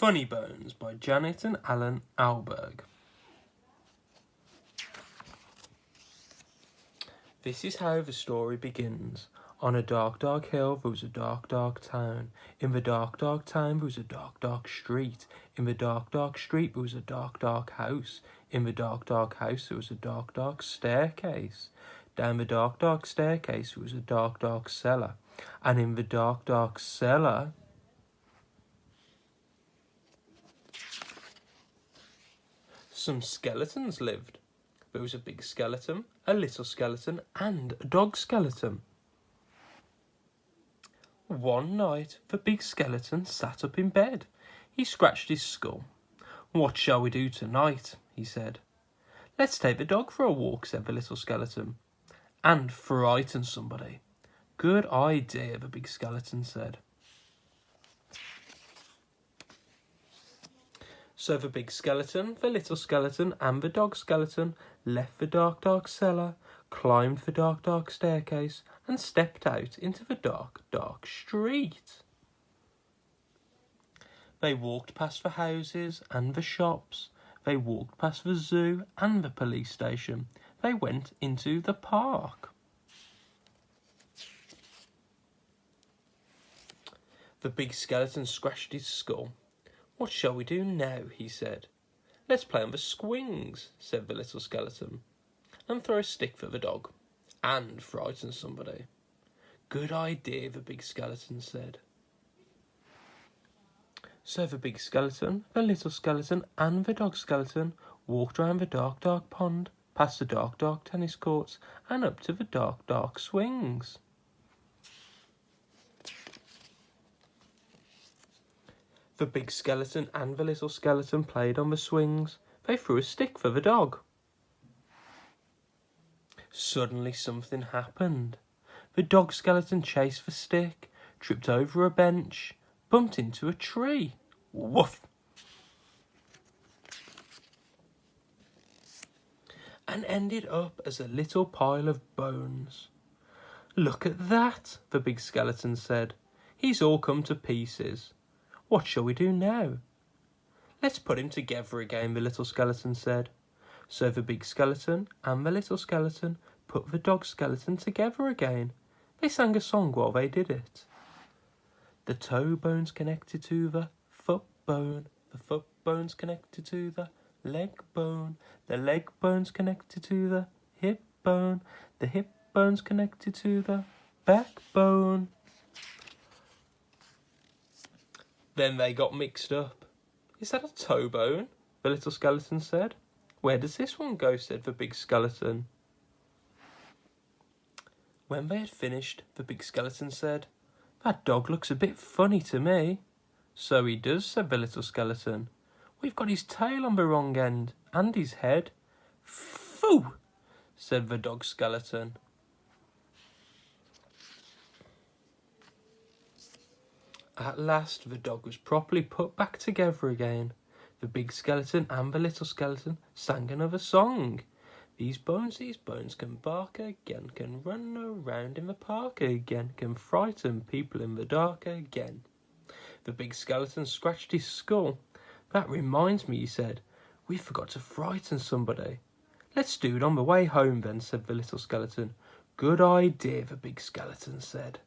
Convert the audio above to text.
Funny Bones by Janet and Alan Ahlberg. This is how the story begins. On a dark, dark hill there was a dark, dark town. In the dark, dark town there was a dark, dark street. In the dark, dark street there was a dark, dark house. In the dark, dark house there was a dark, dark staircase. Down the dark, dark staircase there was a dark, dark cellar. And in the dark, dark cellar some skeletons lived. There was a big skeleton, a little skeleton, and a dog skeleton. One night, the big skeleton sat up in bed. He scratched his skull. "What shall we do tonight?" he said. "Let's take the dog for a walk," said the little skeleton. "And frighten somebody." "Good idea," the big skeleton said. So the big skeleton, the little skeleton, and the dog skeleton left the dark, dark cellar, climbed the dark, dark staircase, and stepped out into the dark, dark street. They walked past the houses and the shops. They walked past the zoo and the police station. They went into the park. The big skeleton scratched his skull. "What shall we do now?" he said. "Let's play on the swings," said the little skeleton, "and throw a stick for the dog, and frighten somebody." "Good idea," the big skeleton said. So the big skeleton, the little skeleton, and the dog skeleton walked round the dark, dark pond, past the dark, dark tennis courts, and up to the dark, dark swings. The big skeleton and the little skeleton played on the swings. They threw a stick for the dog. Suddenly something happened. The dog skeleton chased the stick, tripped over a bench, bumped into a tree. Woof! And ended up as a little pile of bones. "Look at that," the big skeleton said. "He's all come to pieces. What shall we do now?" "Let's put him together again," the little skeleton said. So the big skeleton and the little skeleton put the dog skeleton together again. They sang a song while they did it. "The toe bone's connected to the foot bone's connected to the leg bone's connected to the hip bone's connected to the backbone." Then they got mixed up. "Is that a toe bone?" the little skeleton said. "Where does this one go?" said the big skeleton. When they had finished, the big skeleton said, "That dog looks a bit funny to me." "So he does," said the little skeleton. "We've got his tail on the wrong end, and his head." "Phoo!" said the dog skeleton. At last the dog was properly put back together again. The big skeleton and the little skeleton sang another song. These bones can bark again, can run around in the park again, can frighten people in the dark again." The big skeleton scratched his skull. "That reminds me," he said. "We forgot to frighten somebody." "Let's do it on the way home then," said the little skeleton. "Good idea," the big skeleton said.